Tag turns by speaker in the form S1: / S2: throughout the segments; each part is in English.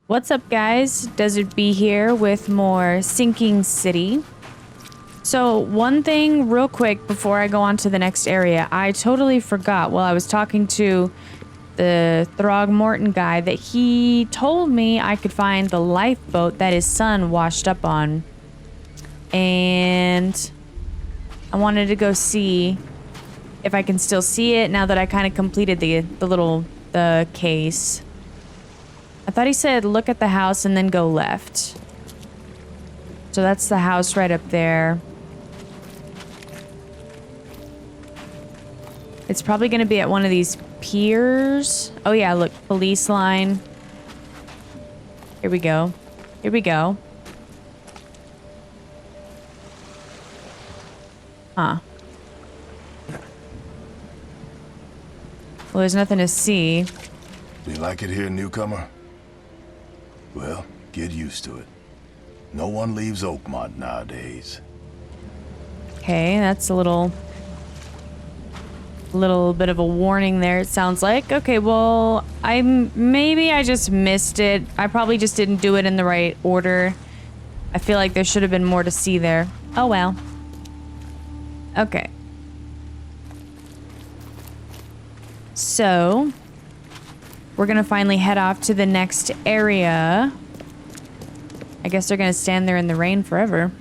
S1: What's up, guys? Desert Bee here with more Sinking City. So one thing real quick before I go on to the next area, I totally forgot while I was talking to the Throgmorton guy that he told me I could find the lifeboat that his son washed up on. And I wanted to go see if I can still see it now that I kind of completed the case. I thought he said look at the house and then go left. So that's the house right up there. It's probably going to be at one of these piers. Oh yeah, look, police line. Here we go. Here we go. Huh. Well, there's nothing to see.
S2: Do you like it here, newcomer? Well, get used to it. No one leaves Oakmont nowadays.
S1: Okay, that's a little bit of a warning there, it sounds like. Okay, well, maybe I just missed it. I probably just didn't do it in the right order. I feel like there should have been more to see there. Oh well. Okay. So, we're gonna finally head off to the next area. I guess they're gonna stand there in the rain forever.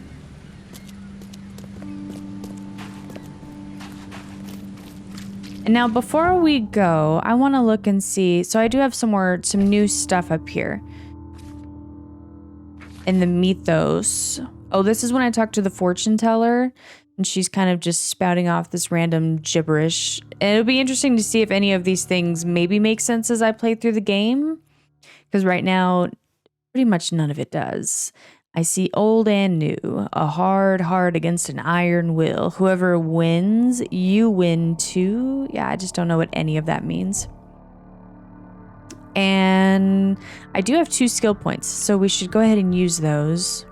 S1: And now before we go, I want to look and see. So I do have some new stuff up here. In the mythos. Oh, this is when I talked to the fortune teller. And she's kind of just spouting off this random gibberish. And it'll be interesting to see if any of these things maybe make sense as I play through the game. Because right now, pretty much none of it does. I see old and new, a hard heart against an iron will. Whoever wins, you win too. Yeah, I just don't know what any of that means. And I do have 2 skill points, so we should go ahead and use those.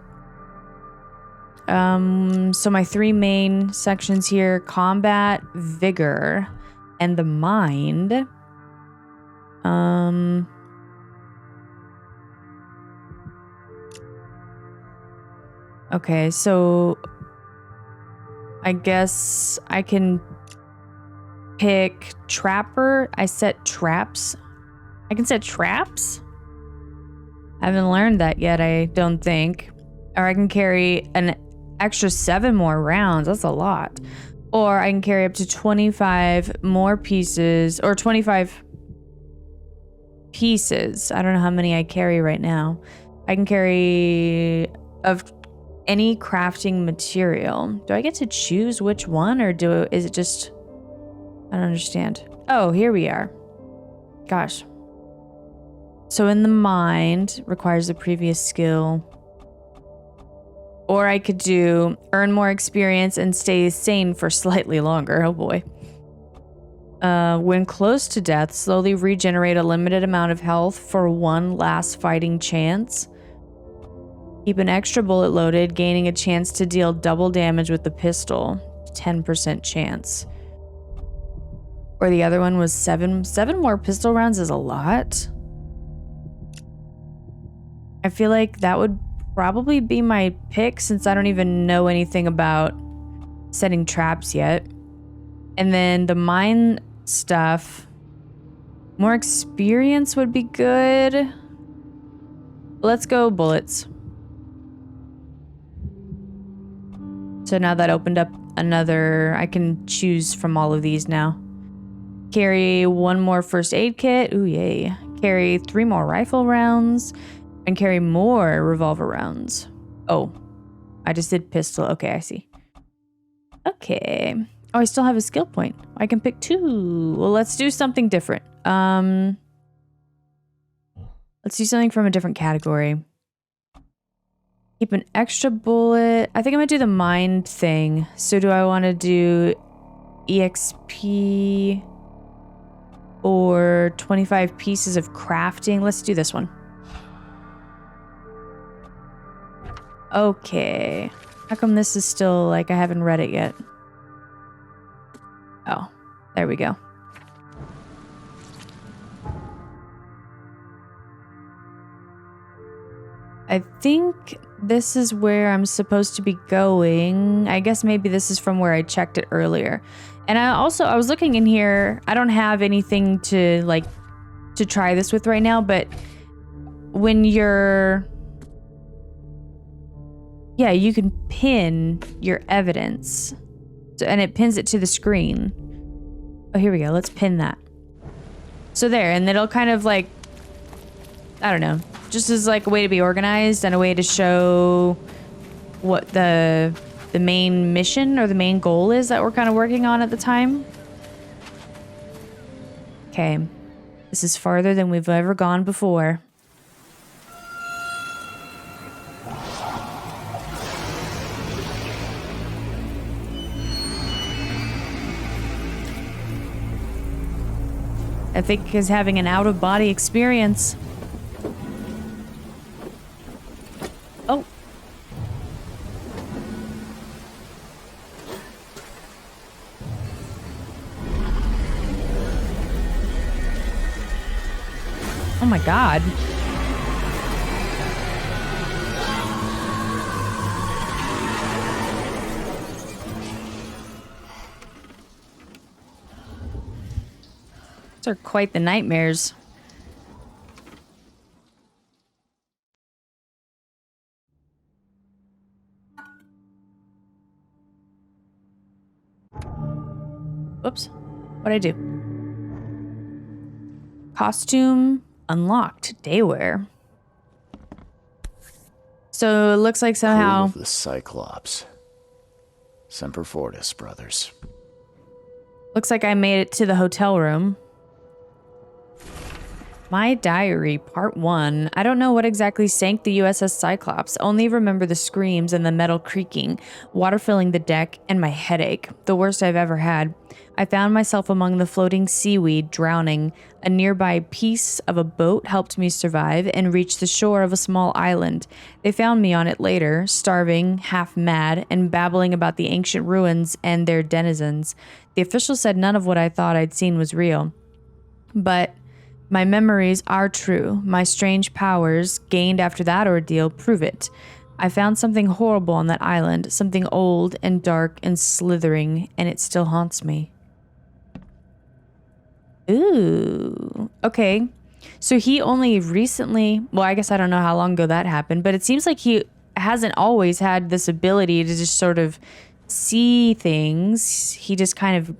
S1: So my 3 main sections here, combat, vigor, and the mind. Okay, so I guess I can pick trapper. I set traps. I can set traps? I haven't learned that yet, I don't think. Or I can carry an extra 7 more rounds. That's a lot. Or I can carry up to 25 more pieces, or 25 pieces. I don't know how many I carry right now. I can carry of any crafting material. Do I get to choose which one, or is it just... I don't understand. Oh, here we are. Gosh. So in the mind, requires the previous skill. Or I could do earn more experience and stay sane for slightly longer. Oh boy. When close to death, slowly regenerate a limited amount of health for 1 last fighting chance. Keep an extra bullet loaded, gaining a chance to deal double damage with the pistol. 10% chance. Or the other one was 7 more pistol rounds is a lot. I feel like that would probably be my pick since I don't even know anything about setting traps yet. And then the mine stuff. More experience would be good. Let's go bullets. So now that opened up another, I can choose from all of these now. Carry 1 more first aid kit. Ooh, yay. Carry 3 more rifle rounds. And carry more revolver rounds. Oh, I just did pistol. Okay, I see. Okay. Oh, I still have a skill point. I can pick 2. Well, let's do something different. Let's do something from a different category. Keep an extra bullet. I think I'm gonna do the mind thing. So do I want to do EXP or 25 pieces of crafting? Let's do this one. Okay. How come this is still like I haven't read it yet? Oh, there we go. I think this is where I'm supposed to be going. I guess maybe this is from where I checked it earlier. And I was looking in here. I don't have anything to try this with right now, but when you're... Yeah, you can pin your evidence. And it pins it to the screen. Oh, here we go. Let's pin that. So there, and it'll kind of like... I don't know. Just as like a way to be organized and a way to show what the main mission or the main goal is that we're kind of working on at the time. Okay. This is farther than we've ever gone before. I think is having an out-of-body experience. Oh. Oh my God. These are quite the nightmares. Whoops. What'd I do? Costume unlocked. Daywear. So it looks like somehow...
S3: Crew of the Cyclops. Semper Fortis, brothers.
S1: Looks like I made it to the hotel room. My diary, part 1. I don't know what exactly sank the USS Cyclops, only remember the screams and the metal creaking, water filling the deck, and my headache, the worst I've ever had. I found myself among the floating seaweed, drowning. A nearby piece of a boat helped me survive and reach the shore of a small island. They found me on it later, starving, half mad, and babbling about the ancient ruins and their denizens. The official said none of what I thought I'd seen was real. But... my memories are true. My strange powers, gained after that ordeal, prove it. I found something horrible on that island, something old and dark and slithering, and it still haunts me. Ooh. Okay. So he only recently... well, I guess I don't know how long ago that happened, but it seems like he hasn't always had this ability to just sort of see things. He just kind of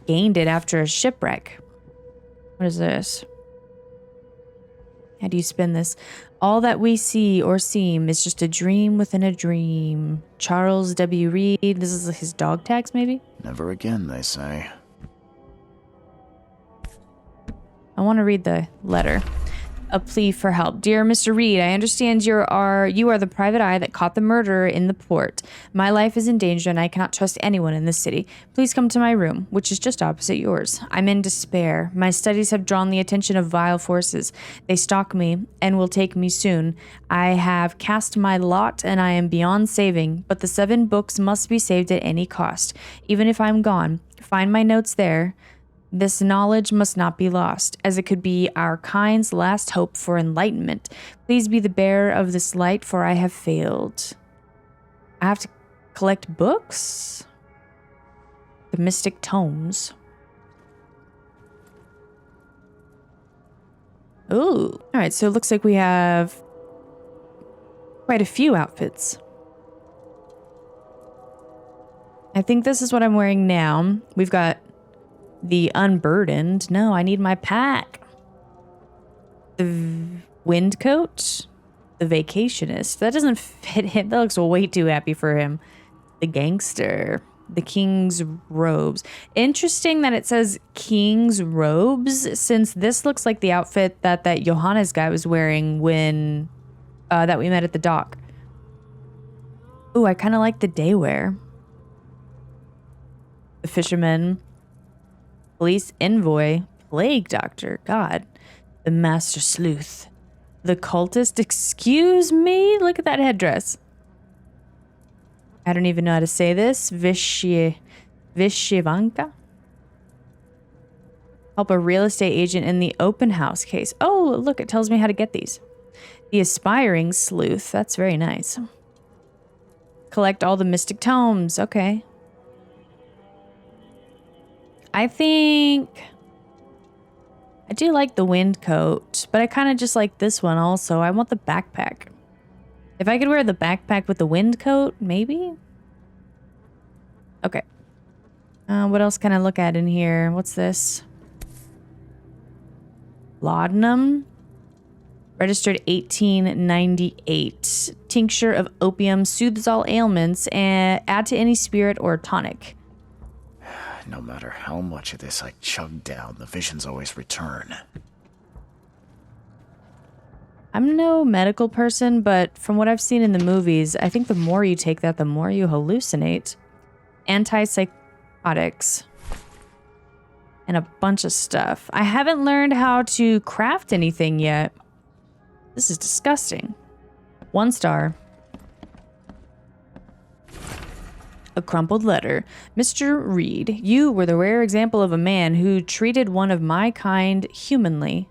S1: gained it after a shipwreck. What is this? How do you spin this? All that we see or seem is just a dream within a dream. Charles W. Reed. This is his dog tags, maybe?
S3: Never again, they say.
S1: I want to read the letter. A plea for help. Dear Mr. Reed, I understand you are the private eye that caught the murderer in the port. My life is in danger and I cannot trust anyone in this city. Please come to my room, which is just opposite yours. I'm in despair. My studies have drawn the attention of vile forces. They stalk me and will take me soon. I have cast my lot and I am beyond saving, but the 7 books must be saved at any cost. Even if I'm gone, find my notes there. This knowledge must not be lost, as it could be our kind's last hope for enlightenment. Please be the bearer of this light, for I have failed. I have to collect books? The mystic tomes. Ooh. All right, so it looks like we have quite a few outfits. I think this is what I'm wearing now. We've got the unburdened. No, I need my pack. The wind coat. The vacationist. That doesn't fit him. That looks way too happy for him. The gangster. The king's robes. Interesting that it says king's robes, since this looks like the outfit that Johannes guy was wearing when that we met at the dock. Ooh, I kind of like the daywear. The fisherman. Police envoy, plague doctor, God, the master sleuth, the cultist, excuse me, look at that headdress. I don't even know how to say this, Vishivanka? Help a real estate agent in the open house case. Oh, look, it tells me how to get these. The Aspiring Sleuth. That's very nice. Collect all the mystic tomes. Okay. I think I do like the wind coat, but I kind of just like this one also. I want the backpack. If I could wear the backpack with the wind coat, maybe? Okay. What else can I look at in here? What's this? Laudanum. Registered 1898. Tincture of opium soothes all ailments and add to any spirit or tonic.
S3: No matter how much of this I chug down, the visions always return.
S1: I'm no medical person, but from what I've seen in the movies, I think the more you take that, the more you hallucinate. Antipsychotics. And a bunch of stuff. I haven't learned how to craft anything yet. This is disgusting. 1 star. A crumpled letter. Mr. Reed, you were the rare example of a man who treated one of my kind humanly.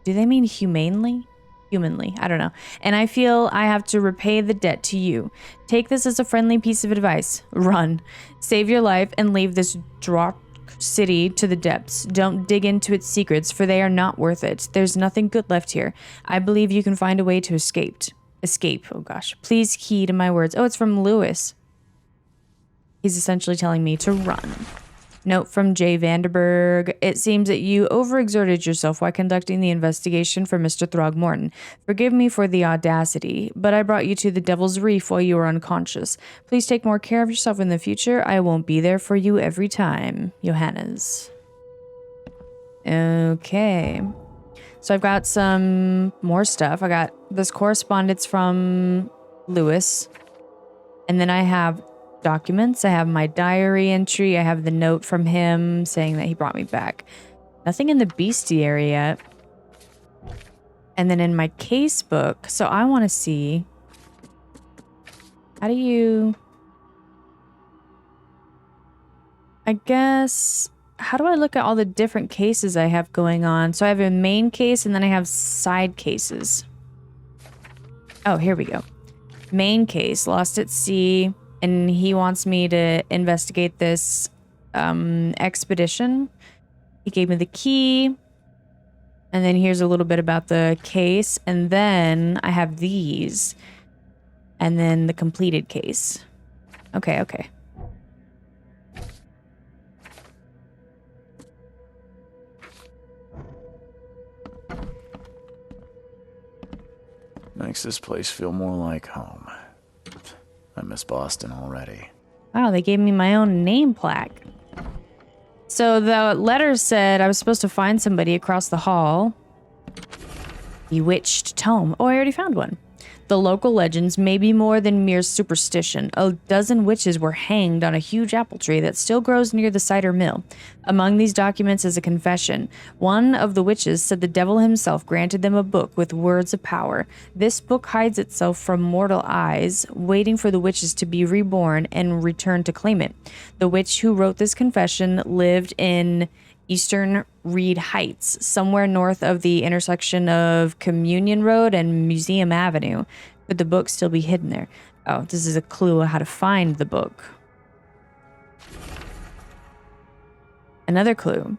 S1: Do they mean humanely? Humanly, I don't know. And I feel I have to repay the debt to you. Take this as a friendly piece of advice. Run. Save your life and leave this drop city to the depths. Don't dig into its secrets, for they are not worth it. There's nothing good left here. I believe you can find a way to escape. Oh gosh. Please heed my words. Oh, it's from Lewis. He's essentially telling me to run. Note from J. Vanderberg. It seems that you overexerted yourself while conducting the investigation for Mr. Throgmorton. Forgive me for the audacity, but I brought you to the Devil's Reef while you were unconscious. Please take more care of yourself in the future. I won't be there for you every time. Johannes. Okay. So I've got some more stuff. I got this correspondence from Lewis. And then I have documents. I have my diary entry. I have the note from him saying that he brought me back. Nothing in the bestiary yet. And then in my case book, so I want to see, how do you, I guess, how do I look at all the different cases I have going on? So I have a main case and then I have side cases. Oh, here we go. Main case, lost at sea. And he wants me to investigate this expedition. He gave me the key. And then here's a little bit about the case. And then I have these. And then the completed case. Okay, okay.
S3: Makes this place feel more like home. I miss Boston already.
S1: Wow, they gave me my own name plaque. So the letter said I was supposed to find somebody across the hall. Bewitched tome. Oh, I already found one. The local legends may be more than mere superstition. A dozen witches were hanged on a huge apple tree that still grows near the cider mill. Among these documents is a confession. One of the witches said the devil himself granted them a book with words of power. This book hides itself from mortal eyes, waiting for the witches to be reborn and return to claim it. The witch who wrote this confession lived in Eastern Reed Heights, somewhere north of the intersection of Communion Road and Museum Avenue. Could the book still be hidden there? Oh, this is a clue on how to find the book. Another clue.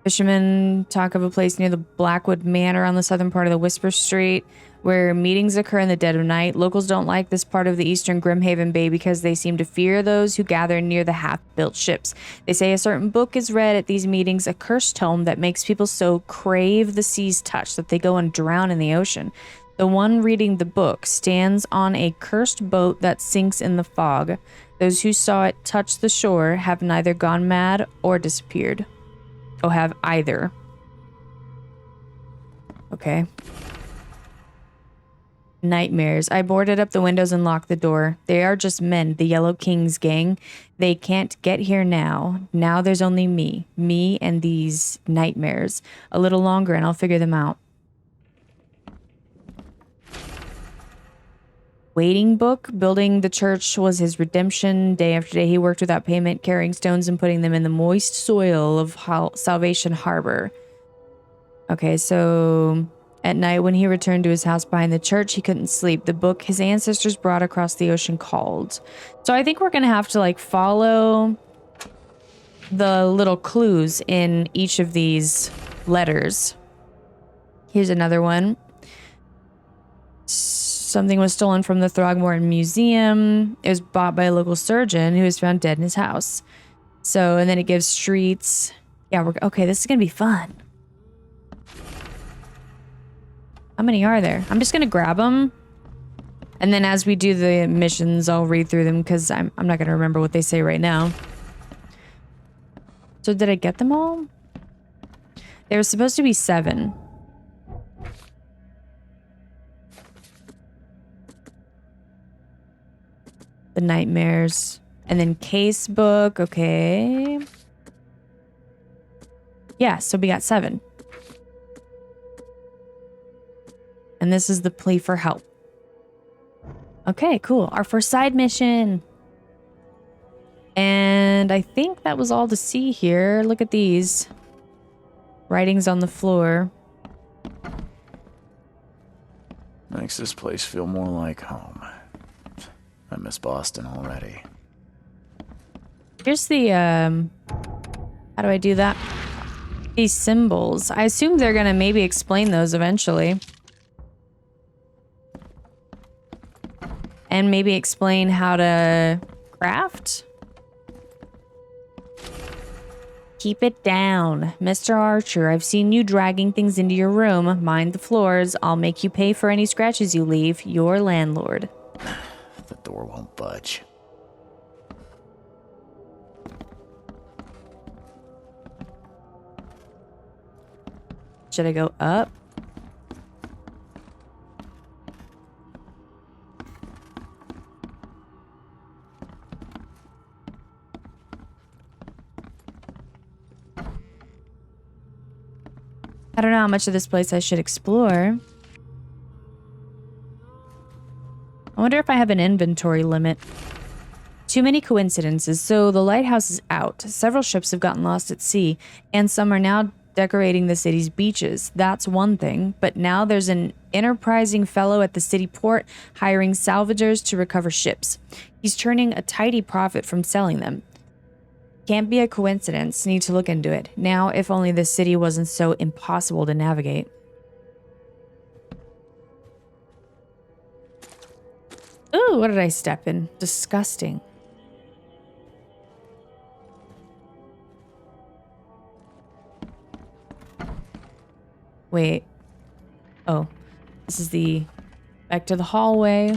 S1: Fishermen talk of a place near the Blackwood Manor on the southern part of the Whisper Street where meetings occur in the dead of night. Locals don't like this part of the eastern Grimhaven Bay because they seem to fear those who gather near the half-built ships. They say a certain book is read at these meetings, a cursed tome that makes people so crave the sea's touch that they go and drown in the ocean. The one reading the book stands on a cursed boat that sinks in the fog. Those who saw it touch the shore have neither gone mad or disappeared. Oh, have either. Okay. Nightmares. I boarded up the windows and locked the door. They are just men, the Yellow King's gang. They can't get here now. Now there's only me. Me and these nightmares. A little longer and I'll figure them out. Waiting book. Building the church was his redemption. Day after day he worked without payment, carrying stones and putting them in the moist soil of Salvation Harbor. Okay, so At night, when he returned to his house behind the church, he couldn't sleep. The book his ancestors brought across the ocean called. So I think we're going to have to like follow the little clues in each of these letters. Here's another one. Something was stolen from the Throgmorton Museum. It was bought by a local surgeon who was found dead in his house. So, and then it gives streets. Yeah, okay, this is going to be fun. How many are there? I'm just going to grab them. And then as we do the missions, I'll read through them because I'm not going to remember what they say right now. So did I get them all? There was supposed to be 7. The nightmares. And then case book. Okay. Yeah, so we got 7. And this is the plea for help. Okay, cool. Our first side mission. And I think that was all to see here. Look at these. Writings on the floor.
S3: Makes this place feel more like home. I miss Boston already.
S1: Here's the, how do I do that? These symbols. I assume they're gonna maybe explain those eventually. And maybe explain how to craft? Keep it down. Mr. Archer, I've seen you dragging things into your room. Mind the floors. I'll make you pay for any scratches you leave. Your landlord.
S3: The door won't budge.
S1: Should I go up? I don't know how much of this place I should explore. I wonder if I have an inventory limit. Too many coincidences. So the lighthouse is out. Several ships have gotten lost at sea, and some are now decorating the city's beaches. That's one thing. But now there's an enterprising fellow at the city port hiring salvagers to recover ships. He's turning a tidy profit from selling them. Can't be a coincidence. Need to look into it. Now, if only this city wasn't so impossible to navigate. Ooh, what did I step in? Disgusting. Wait. Oh. This is the... back to the hallway.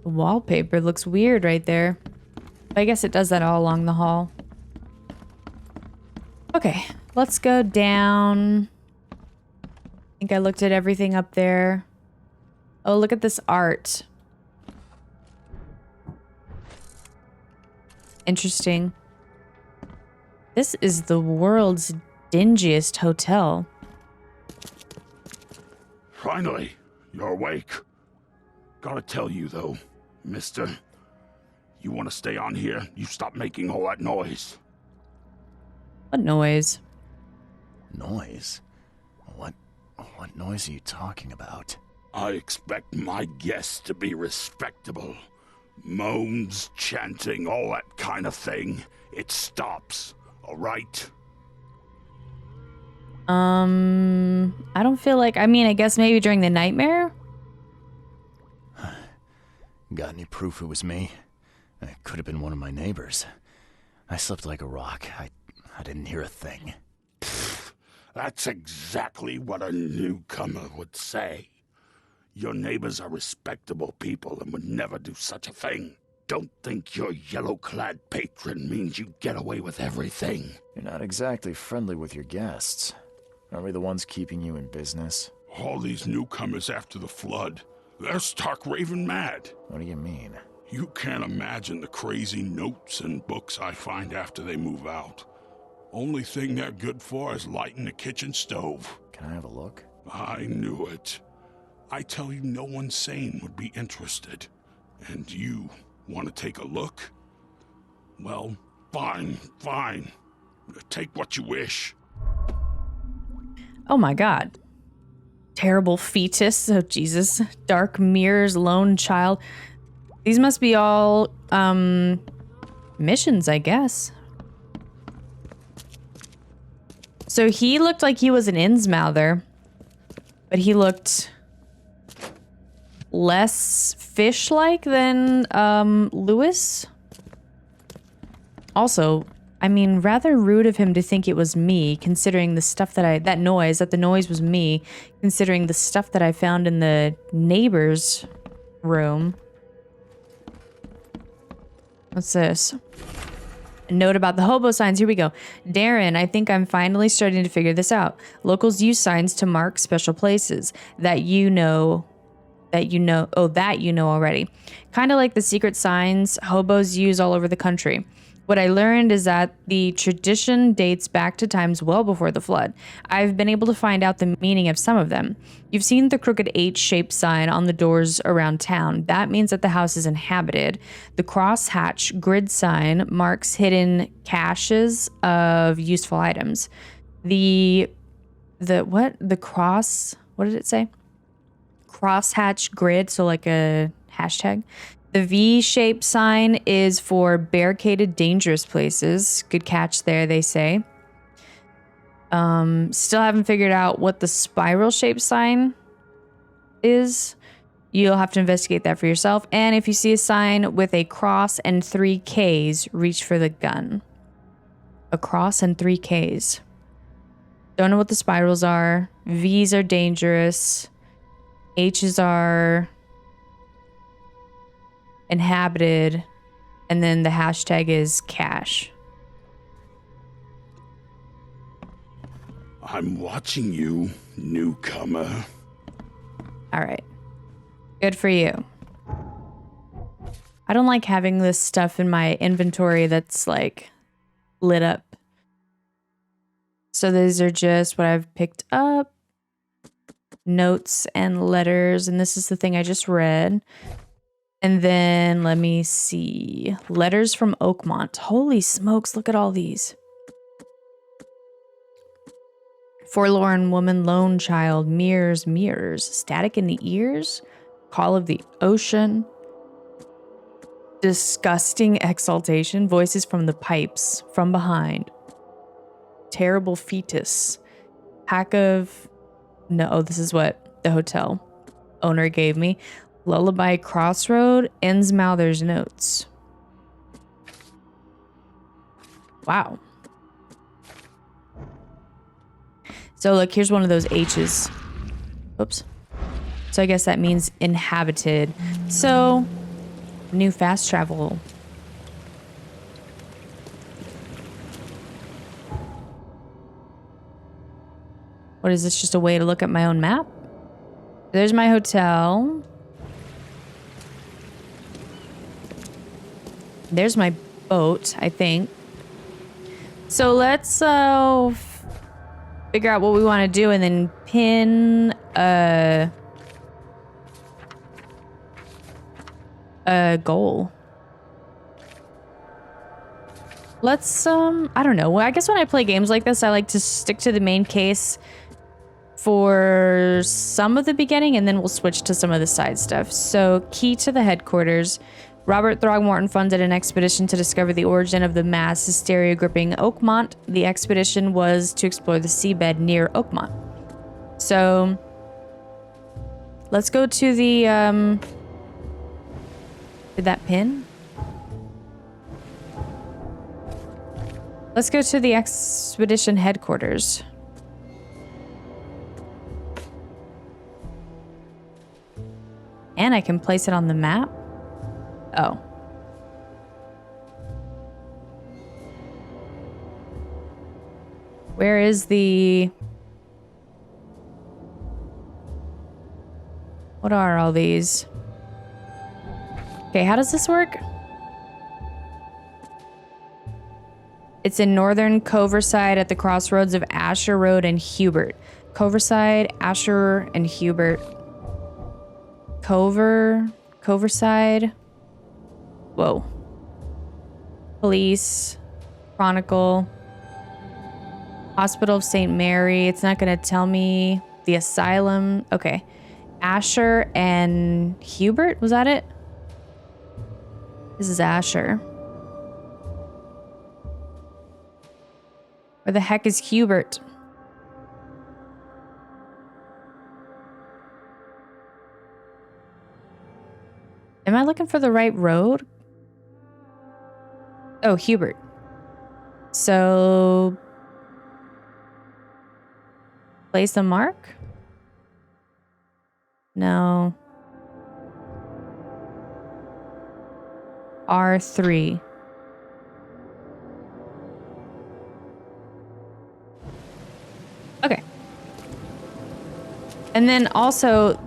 S1: The wallpaper looks weird right there. I guess it does that all along the hall. Okay, let's go down. I think I looked at everything up there. Oh, look at this art. Interesting. This is the world's dingiest hotel.
S4: Finally, you're awake. Gotta tell you though, mister, you want to stay on here, you stop making all that noise.
S1: What noise?
S3: Noise? What noise are you talking about?
S4: I expect my guests to be respectable. Moans, chanting, all that kind of thing. It stops, all right?
S1: I don't feel like... I mean, I guess maybe during the nightmare?
S3: Got any proof it was me? It could have been one of my neighbors. I slept like a rock. I didn't hear a thing.
S4: That's exactly what a newcomer would say. Your neighbors are respectable people and would never do such a thing. Don't think your yellow-clad patron means you get away with everything.
S3: You're not exactly friendly with your guests. Are we the ones keeping you in business?
S4: All these newcomers after the flood, they're stark raving mad.
S3: What do you mean?
S4: You can't imagine the crazy notes and books I find after they move out. Only thing they're good for is lighting the kitchen stove.
S3: Can I have a look?
S4: I knew it. I tell you, no one sane would be interested. And you want to take a look? Well, fine. Take what you wish.
S1: Oh my god. Terrible fetus. Oh, Jesus. Dark mirrors, lone child. These must be all, missions, I guess. So he looked like he was an Innsmouther, but he looked less fish-like than, Lewis. Also, I mean, rather rude of him to think it was me, considering the stuff that the noise was me, considering the stuff that I found in the neighbor's room. What's this? A note about the hobo signs. Here we go. Darren, I think I'm finally starting to figure this out. Locals use signs to mark special places that you know already. Kind of like the secret signs hobos use all over the country. What I learned is that the tradition dates back to times well before the flood. I've been able to find out the meaning of some of them. You've seen the crooked H-shaped sign on the doors around town. That means that the house is inhabited. The crosshatch grid sign marks hidden caches of useful items. What did it say? Crosshatch grid, so like a hashtag. The V-shaped sign is for barricaded dangerous places. Good catch there, they say. Still haven't figured out what the spiral-shaped sign is. You'll have to investigate that for yourself. And if you see a sign with a cross and 3 Ks, reach for the gun. A cross and 3 Ks. Don't know what the spirals are. V's are dangerous. H's are inhabited, and then the hashtag is cash.
S4: I'm watching you, newcomer.
S1: All right. Good for you. I don't like having this stuff in my inventory that's like lit up. So these are just what I've picked up. Notes and letters, and this is the thing I just read. And then, let me see. Letters from Oakmont. Holy smokes, look at all these. Forlorn woman, lone child, mirrors, static in the ears, call of the ocean, disgusting exaltation, voices from the pipes, from behind, terrible fetus, this is what the hotel owner gave me. Lullaby Crossroad, Innsmouther's notes. Wow. So look, here's one of those H's. Oops. So I guess that means inhabited. So, new fast travel. What is this, just a way to look at my own map? There's my hotel. There's my boat, I think. So let's figure out what we want to do and then pin a goal. Let's I don't know. Well, I guess when I play games like this, I like to stick to the main case for some of the beginning, and then we'll switch to some of the side stuff. So, key to the headquarters. Robert Throgmorton funded an expedition to discover the origin of the mass hysteria gripping Oakmont. The expedition was to explore the seabed near Oakmont. So, let's go to the, did that pin? Let's go to the expedition headquarters. And I can place it on the map. Oh. Where is the... What are all these? Okay, how does this work? It's in northern Coverside at the crossroads of Asher Road and Hubert. Coverside, Asher, and Hubert. Coverside. Whoa. Police. Chronicle. Hospital of St. Mary. It's not going to tell me. The asylum. Okay. Asher and Hubert. Was that it? This is Asher. Where the heck is Hubert? Am I looking for the right road? Oh, Hubert. So... place a mark? No. R3. Okay. And then also,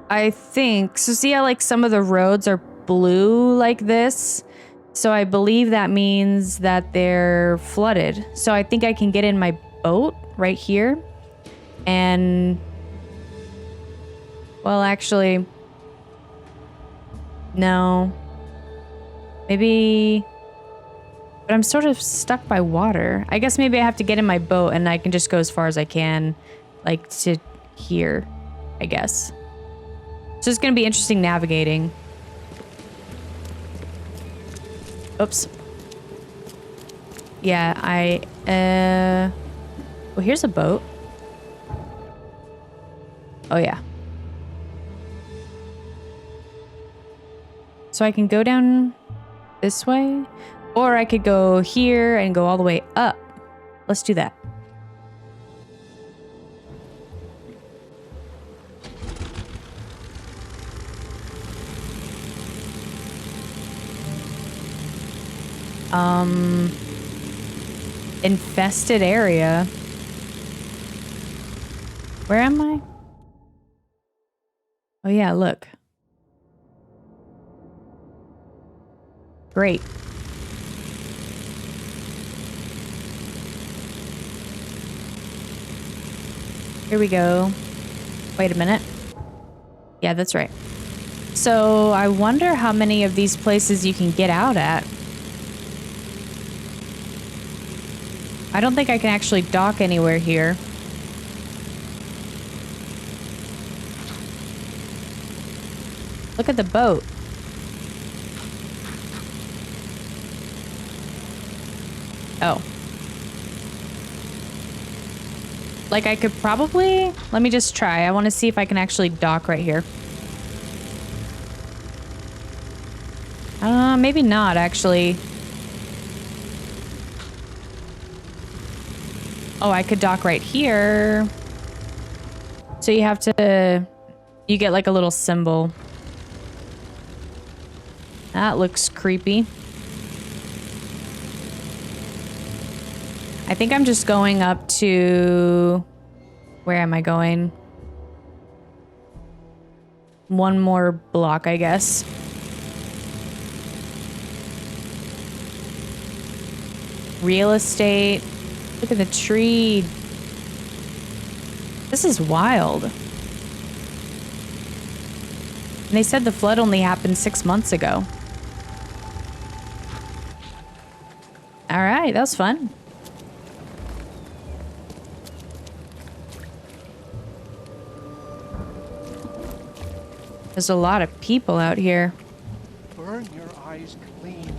S1: I think, so see how like some of the roads are blue like this? So I believe that means that they're flooded. So I think I can get in my boat right here. And, well, actually, no. Maybe, but I'm sort of stuck by water. I guess maybe I have to get in my boat and I can just go as far as I can, like to here, I guess. So it's going to be interesting navigating. Oops. Yeah, well, here's a boat. Oh, yeah. So I can go down this way, or I could go here and go all the way up. Let's do that. Infested area. Where am I? Oh yeah, look. Great. Here we go. Wait a minute. Yeah, that's right. So I wonder how many of these places you can get out at. I don't think I can actually dock anywhere here. Look at the boat. Oh. Like I could probably... Let me just try. I want to see if I can actually dock right here. Maybe not, actually. Oh, I could dock right here. So you have to... You get like a little symbol. That looks creepy. I think I'm just going up to... Where am I going? One more block, I guess. Real estate. Look at the tree. This is wild. And they said the flood only happened 6 months ago. All right, that was fun. There's a lot of people out here.
S5: Burn your eyes clean,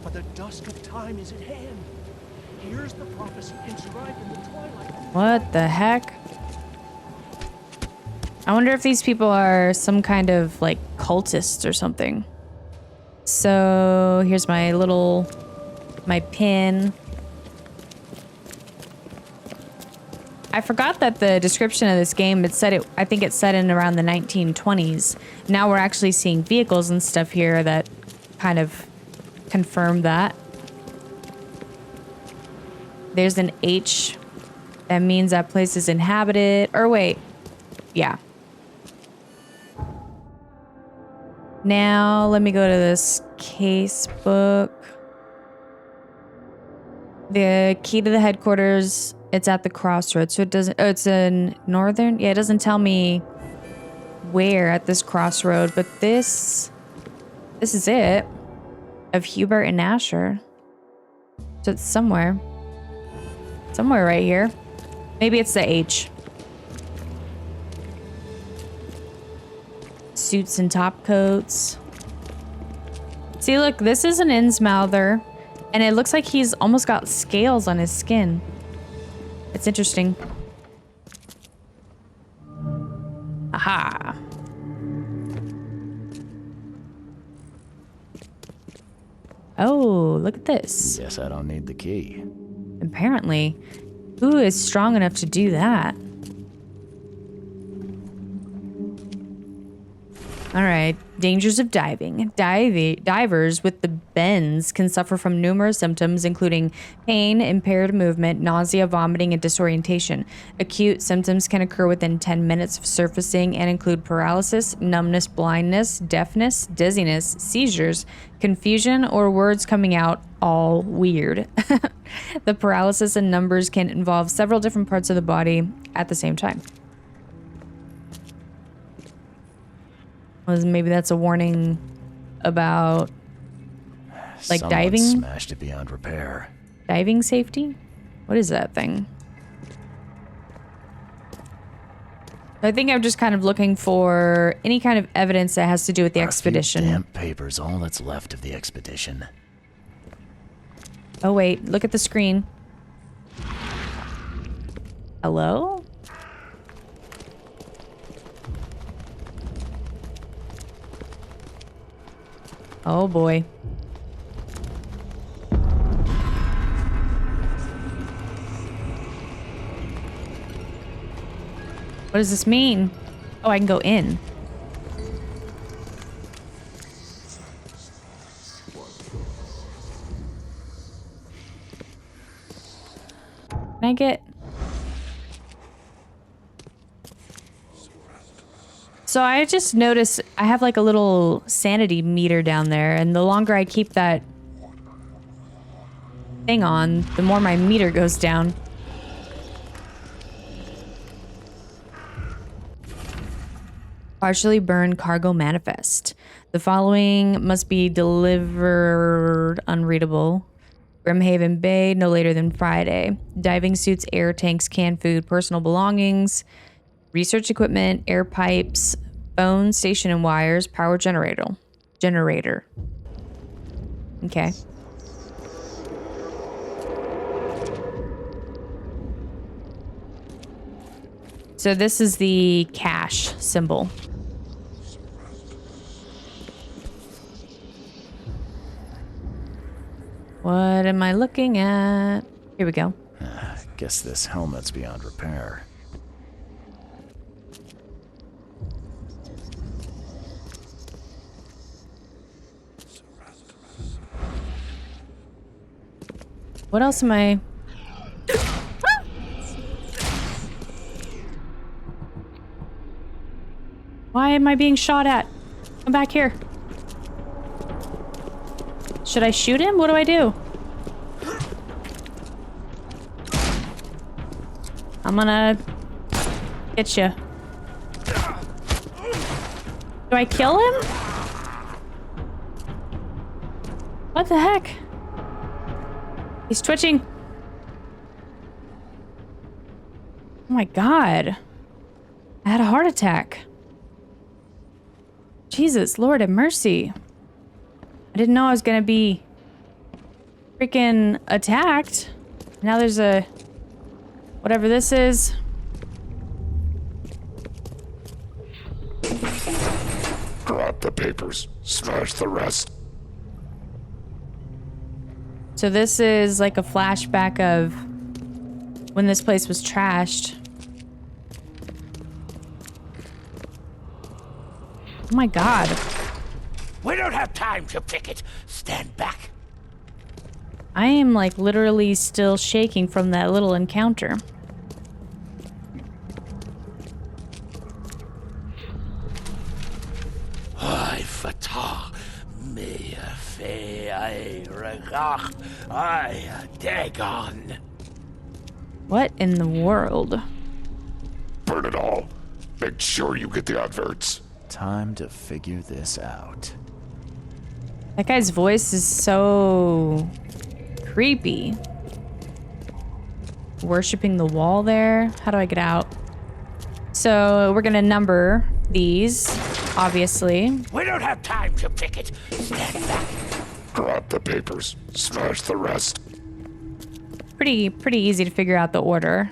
S5: for the dusk of time is at hand. Here's the prophecy inscribed in the twilight.
S1: What the heck? I wonder if these people are some kind of like cultists or something. So here's my pin. I forgot that the description of this game, I think it said in around the 1920s. Now we're actually seeing vehicles and stuff here that kind of confirm that. There's an H. That means that place is inhabited. Or wait. Yeah. Now, let me go to this case book. The key to the headquarters, it's at the crossroads. So it doesn't... Oh, it's in northern? Yeah, it doesn't tell me where at this crossroad. But this is it. of Hubert and Asher. So it's somewhere. Somewhere right here. Maybe it's the H. Suits and top coats. See, look, this is an Innsmouther, and it looks like he's almost got scales on his skin. It's interesting. Aha. Oh, look at this.
S3: Guess I don't need the key.
S1: Apparently. Who is strong enough to do that? All right. Dangers of diving. Divers with the bends can suffer from numerous symptoms, including pain, impaired movement, nausea, vomiting, and disorientation. Acute symptoms can occur within 10 minutes of surfacing and include paralysis, numbness, blindness, deafness, dizziness, seizures, confusion, or words coming out all weird. The paralysis and numbers can involve several different parts of the body at the same time. Maybe that's a warning about like
S3: Someone
S1: diving.
S3: Smashed it beyond repair.
S1: Diving safety? What is that thing? I think I'm just kind of looking for any kind of evidence that has to do with the expedition.
S3: Damp paper's all that's left of the expedition.
S1: Oh wait, look at the screen. Hello? Oh boy. What does this mean? Oh, I can go in. Can I get... So I just noticed I have like a little sanity meter down there, and the longer I keep that thing on, the more my meter goes down. Partially burned cargo manifest. The following must be delivered unreadable. Brimhaven Bay, no later than Friday. Diving suits, air tanks, canned food, personal belongings, research equipment, air pipes, phone, station and wires, power generator. Okay. So this is the cash symbol. What am I looking at? Here we go.
S3: Guess this helmet's beyond repair.
S1: What else am I... Why am I being shot at? Come back here. Should I shoot him? What do I do? I'm gonna get you. Do I kill him? What the heck? He's twitching. Oh my god. I had a heart attack. Jesus, Lord have mercy. I didn't know I was gonna be freaking attacked. Now there's a... whatever this is.
S4: Grab the papers. Smash the rest.
S1: So this is like a flashback of when this place was trashed. Oh my god.
S4: We don't have time to pick it. Stand back.
S1: I am like literally still shaking from that little encounter.
S4: I fatah me fe I regach I dagon.
S1: What in the world?
S4: Burn it all. Make sure you get the adverts.
S3: Time to figure this out.
S1: That guy's voice is so creepy. Worshipping the wall there. How do I get out? So we're gonna number these, obviously.
S4: We don't have time to pick it. Stand back.
S6: Grab the papers. Smash the rest.
S1: Pretty easy to figure out the order.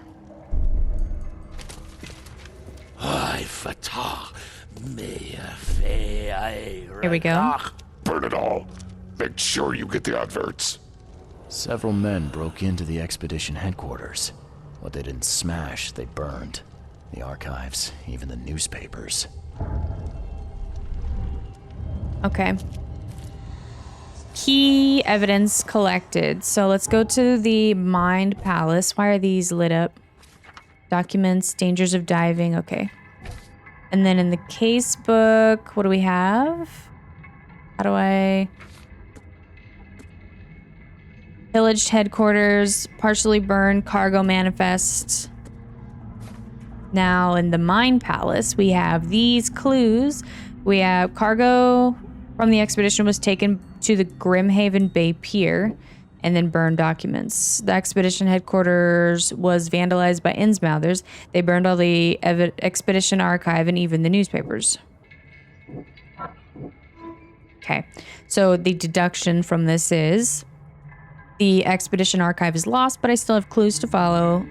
S1: Here we go.
S6: Burn it all. Make sure you get the adverts.
S3: Several men broke into the expedition headquarters. What they didn't smash, they burned. The archives, even the newspapers.
S1: Okay. Key evidence collected. So let's go to the Mind Palace. Why are these lit up? Documents, dangers of diving. Okay. And then in the case book, what do we have? How do I... Pillaged headquarters, partially burned cargo manifest. Now in the Mind Palace, we have these clues. We have cargo from the expedition was taken to the Grimhaven Bay Pier and then burned documents. The expedition headquarters was vandalized by Innsmouthers. They burned all the expedition archive and even the newspapers. Okay, so the deduction from this is the expedition archive is lost, but I still have clues to follow.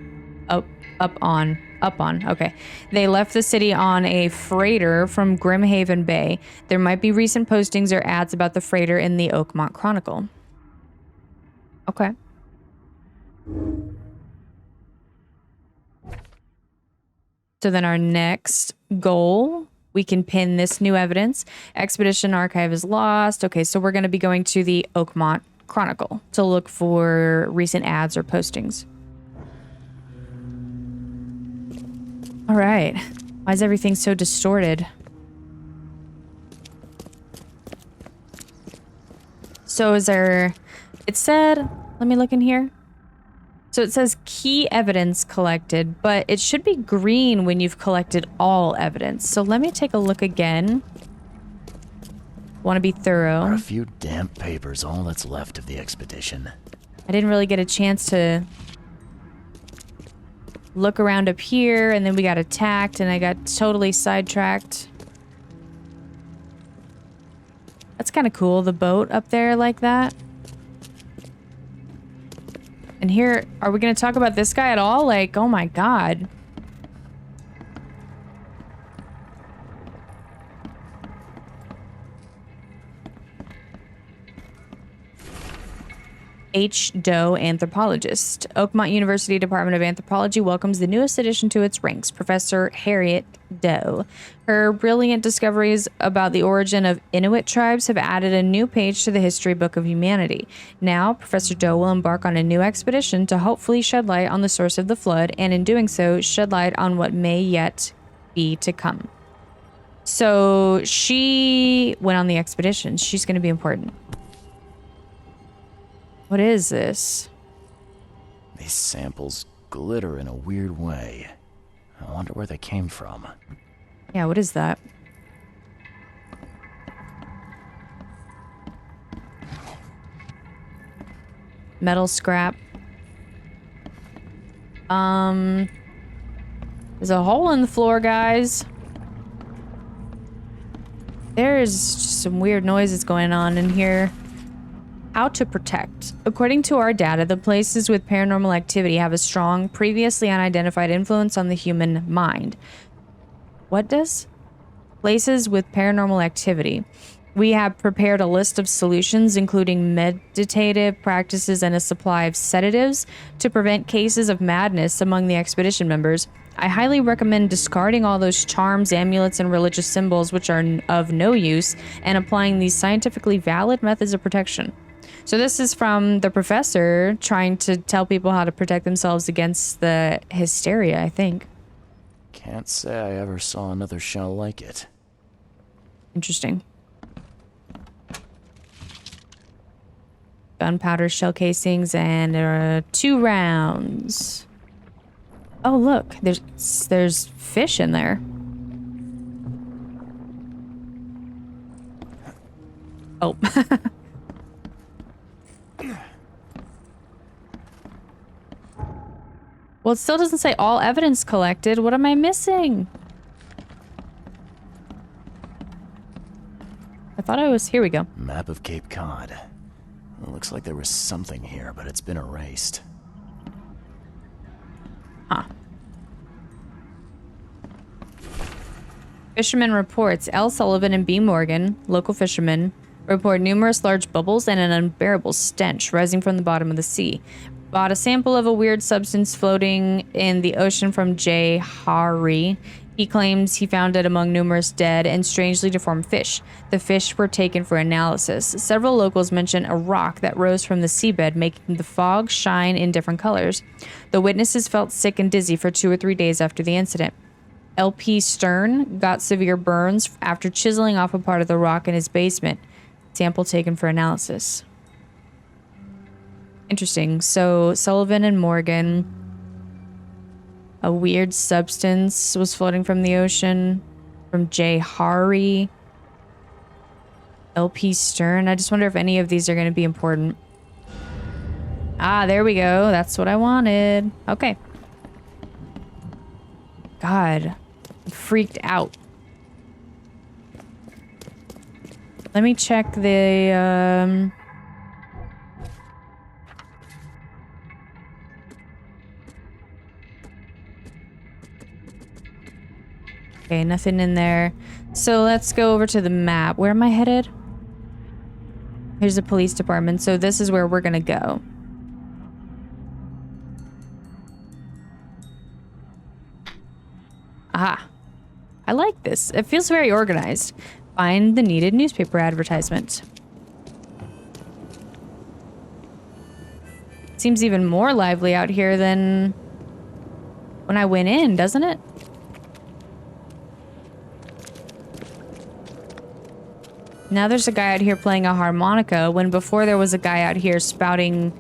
S1: Up on. Okay. They left the city on a freighter from Grimhaven Bay. There might be recent postings or ads about the freighter in the Oakmont Chronicle. Okay. So then our next goal, we can pin this new evidence. Expedition archive is lost. Okay, so we're going to be going to the Oakmont Chronicle to look for recent ads or postings. All right. Why is everything so distorted? So is there... It said... Let me look in here. So it says key evidence collected, but it should be green when you've collected all evidence. So let me take a look again. Want to be thorough.
S3: Are a few damp papers all that's left of the expedition.
S1: I didn't really get a chance to look around up here, and then we got attacked, and I got totally sidetracked. That's kind of cool, the boat up there like that. And here, are we going to talk about this guy at all? Like, oh my god. H. Doe, anthropologist. Oakmont University Department of Anthropology welcomes the newest addition to its ranks, Professor Harriet Doe. Her brilliant discoveries about the origin of Inuit tribes have added a new page to the history book of humanity. Now, Professor Doe will embark on a new expedition to hopefully shed light on the source of the flood, and in doing so, shed light on what may yet be to come. So, she went on the expedition. She's going to be important. What is this?
S3: These samples glitter in a weird way. I wonder where they came from.
S1: Yeah, what is that? Metal scrap. There's a hole in the floor, guys. There's just some weird noises going on in here. How to protect. According to our data, the places with paranormal activity have a strong, previously unidentified influence on the human mind. What does? Places with paranormal activity. We have prepared a list of solutions, including meditative practices and a supply of sedatives to prevent cases of madness among the expedition members. I highly recommend discarding all those charms, amulets, and religious symbols which are of no use, and applying these scientifically valid methods of protection. So this is from the professor trying to tell people how to protect themselves against the hysteria, I think.
S3: Can't say I ever saw another shell like it.
S1: Interesting. Gunpowder shell casings and 2 rounds. Oh, look, there's fish in there. Oh. Well, it still doesn't say all evidence collected. What am I missing? I thought I was... Here we go.
S3: Map of Cape Cod. It looks like there was something here, but it's been erased.
S1: Huh. Fisherman Reports. L. Sullivan and B. Morgan, local fishermen, report numerous large bubbles and an unbearable stench rising from the bottom of the sea. Bought a sample of a weird substance floating in the ocean from J. Hari. He claims he found it among numerous dead and strangely deformed fish. The fish were taken for analysis. Several locals mention a rock that rose from the seabed, making the fog shine in different colors. The witnesses felt sick and dizzy for 2 or 3 days after the incident. L.P. Stern got severe burns after chiseling off a part of the rock in his basement. Sample taken for analysis. Interesting. So Sullivan and Morgan... A weird substance was floating from the ocean. From J. Hari. L.P. Stern. I just wonder if any of these are going to be important. Ah, there we go. That's what I wanted. Okay. God. I'm freaked out. Let me check the, Okay, nothing in there. So let's go over to the map. Where am I headed? Here's the police department. So this is where we're gonna go. Aha. I like this. It feels very organized. Find the needed newspaper advertisement. Seems even more lively out here than when I went in, doesn't it? Now there's a guy out here playing a harmonica, when before there was a guy out here spouting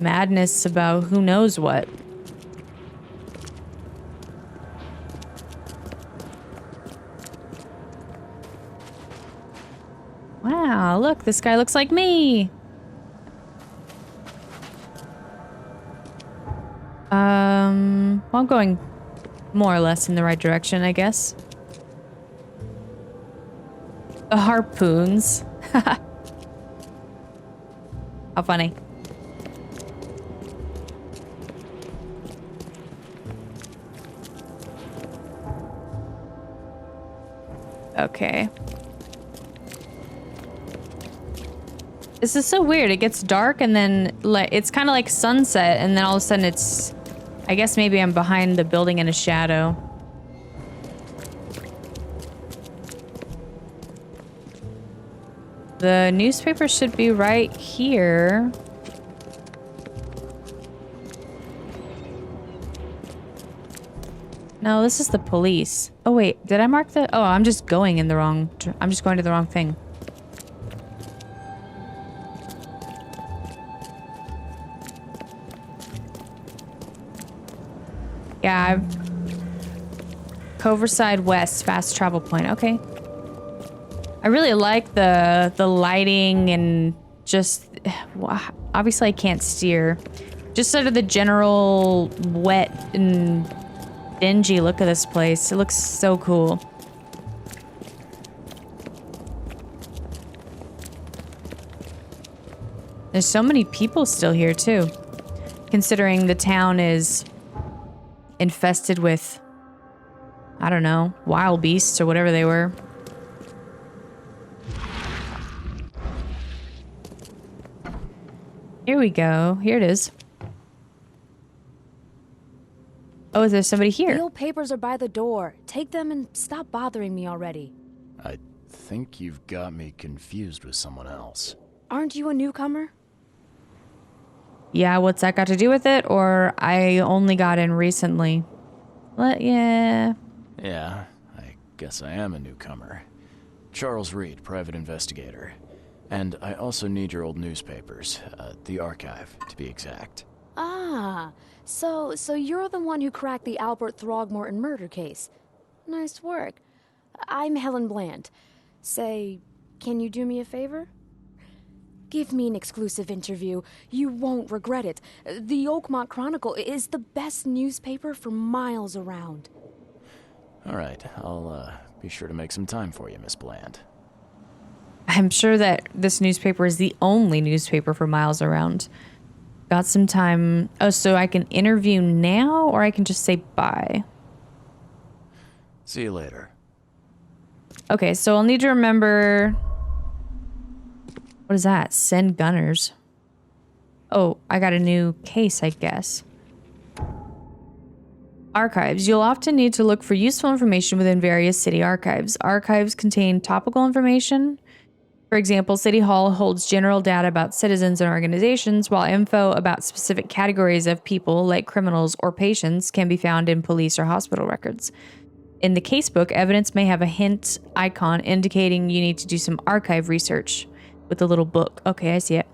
S1: madness about who knows what. Wow, look, this guy looks like me. Well, I'm going more or less in the right direction, I guess. The harpoons. How funny. Okay. This is so weird. It gets dark and then it's kind of like sunset and then all of a sudden it's... I guess maybe I'm behind the building in a shadow. The newspaper should be right here. No, this is the police. Oh wait, did I mark the... Oh, I'm just going in the wrong... I'm just going to the wrong thing. Yeah, Coverside West, fast travel point. Okay. I really like the lighting and just... Obviously, I can't steer. Just sort of the general wet and dingy look of this place. It looks so cool. There's so many people still here, too. Considering the town is infested with, I don't know, wild beasts or whatever they were. Here we go. Here it is. Oh, is there somebody here?
S7: The old papers are by the door. Take them and stop bothering me already.
S3: I think you've got me confused with someone else.
S7: Aren't you a newcomer?
S1: Yeah, what's that got to do with it? Or I only got in recently. Yeah.
S3: Yeah, I guess I am a newcomer. Charles Reed, private investigator. And I also need your old newspapers, the archive, to be exact.
S7: Ah, so you're the one who cracked the Albert Throgmorton murder case. Nice work. I'm Helen Bland. Say, can you do me a favor? Give me an exclusive interview. You won't regret it. The Oakmont Chronicle is the best newspaper for miles around.
S3: All right, I'll be sure to make some time for you, Miss Bland.
S1: I'm sure that this newspaper is the only newspaper for miles around. Got some time. Oh, so I can interview now, or I can just say bye.
S3: See you later.
S1: Okay, so I'll need to remember... What is that? Send gunners. Oh, I got a new case, I guess. Archives. You'll often need to look for useful information within various city archives. Archives contain topical information. For example, City Hall holds general data about citizens and organizations, while info about specific categories of people, like criminals or patients, can be found in police or hospital records. In the casebook, evidence may have a hint icon indicating you need to do some archive research with a little book. Okay, I see it.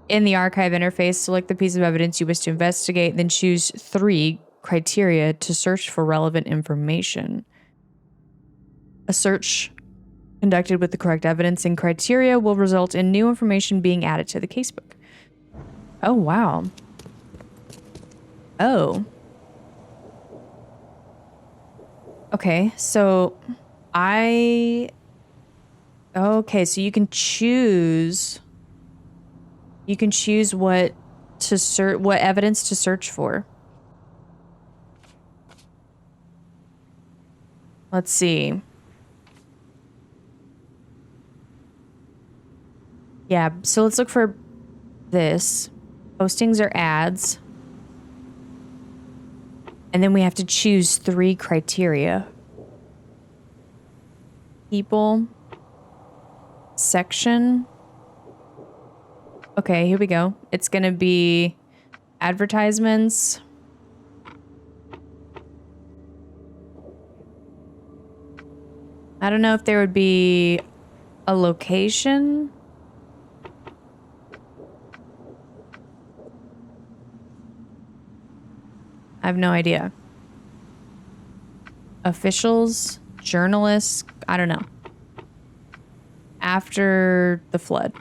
S1: In the archive interface, select the piece of evidence you wish to investigate, then choose 3 criteria to search for relevant information. A search conducted with the correct evidence and criteria will result in new information being added to the casebook. Oh, wow. Oh. Okay, so okay, so you can choose what evidence to search for. Let's see. Yeah, so let's look for this. Postings or ads. And then we have to choose 3 criteria. People. Section. Okay, here we go. It's gonna be advertisements. I don't know if there would be a location. I have no idea. Officials, journalists, I don't know. After the flood.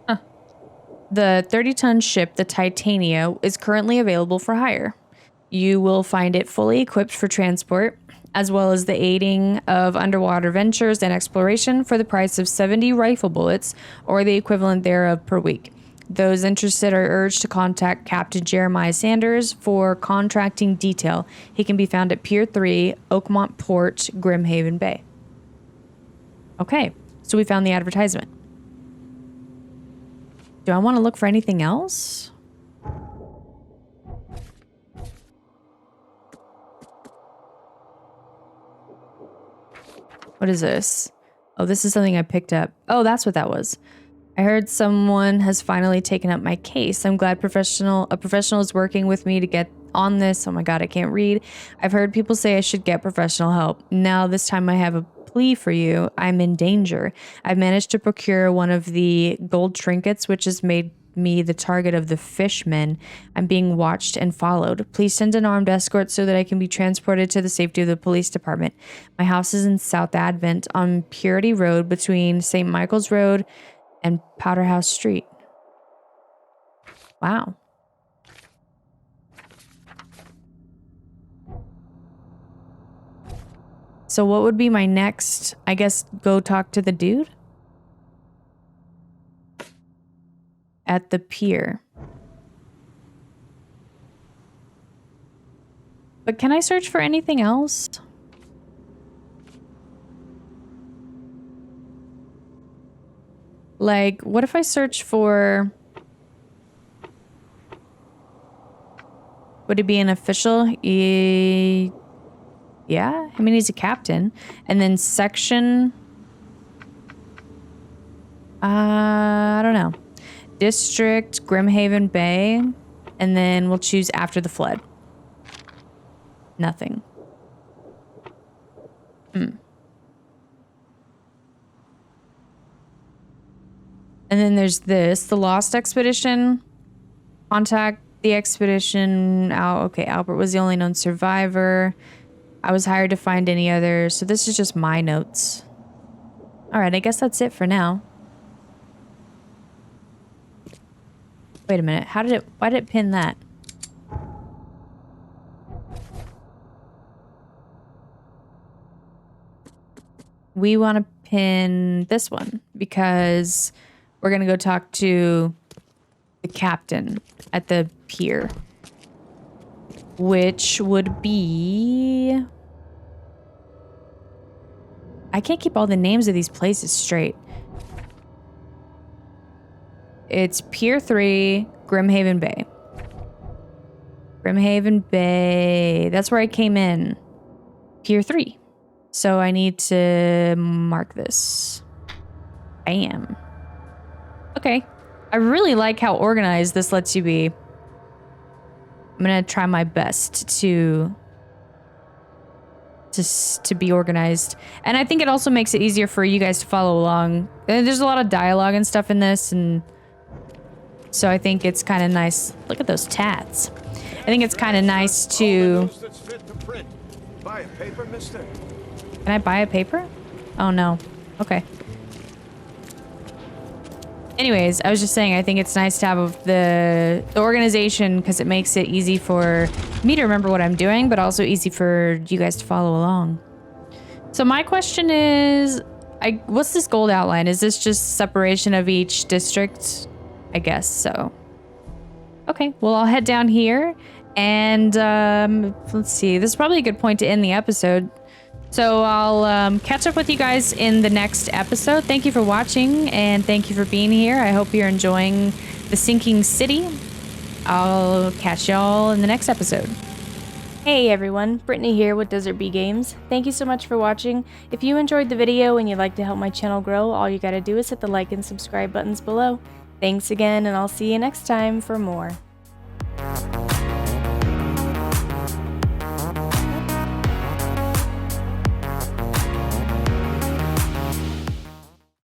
S1: Huh. The 30-ton ship, the Titania, is currently available for hire. You will find it fully equipped for transport, as well as the aiding of underwater ventures and exploration for the price of 70 rifle bullets, or the equivalent thereof per week. Those interested are urged to contact Captain Jeremiah Sanders for contracting detail. He can be found at Pier 3, Oakmont Port, Grimhaven Bay. Okay, so we found the advertisement. Do I want to look for anything else? What is this? Oh, this is something I picked up. Oh, that's what that was. I heard someone has finally taken up my case. I'm glad a professional is working with me to get on this. Oh my God, I can't read. I've heard people say I should get professional help. Now this time I have a plea for you. I'm in danger. I've managed to procure one of the gold trinkets, which has made me the target of the fishmen. I'm being watched and followed. Please send an armed escort so that I can be transported to the safety of the police department. My house is in South Advent on Purity Road between St. Michael's Road and Powderhouse Street. Wow. So what would be my next? I guess go talk to the dude? At the pier. But can I search for anything else? Like, what if I search for... Would it be an official? Yeah, I mean, he's a captain. And then section... I don't know. District, Grimhaven Bay. And then we'll choose after the flood. Nothing. And then there's this, the Lost Expedition. Contact the expedition. Oh, okay, Albert was the only known survivor. I was hired to find any others. So this is just my notes. Alright, I guess that's it for now. Wait a minute. Why did it pin that? We want to pin this one because we're going to go talk to the captain at the pier. Which would be... I can't keep all the names of these places straight. It's Pier 3, Grimhaven Bay. Grimhaven Bay. That's where I came in. Pier 3. So I need to mark this. Bam. Okay. I really like how organized this lets you be. I'm gonna try my best to be organized. And I think it also makes it easier for you guys to follow along. And there's a lot of dialogue and stuff in this, and so I think it's kind of nice. Look at those tats. I think it's kind of nice to...
S5: Buy a paper, mister?
S1: Can I buy a paper? Oh no. Okay. Anyways, I was just saying I think it's nice to have the organization because it makes it easy for me to remember what I'm doing, but also easy for you guys to follow along. So my question is, what's this gold outline? Is this just separation of each district? I guess so. Okay, well I'll head down here and let's see. This is probably a good point to end the episode. So I'll catch up with you guys in the next episode. Thank you for watching and thank you for being here. I hope you're enjoying the Sinking City. I'll catch y'all in the next episode. Hey everyone, Brittany here with DesertBeeGames. Thank you so much for watching. If you enjoyed the video and you'd like to help my channel grow, all you gotta do is hit the like and subscribe buttons below. Thanks again, and I'll see you next time for more.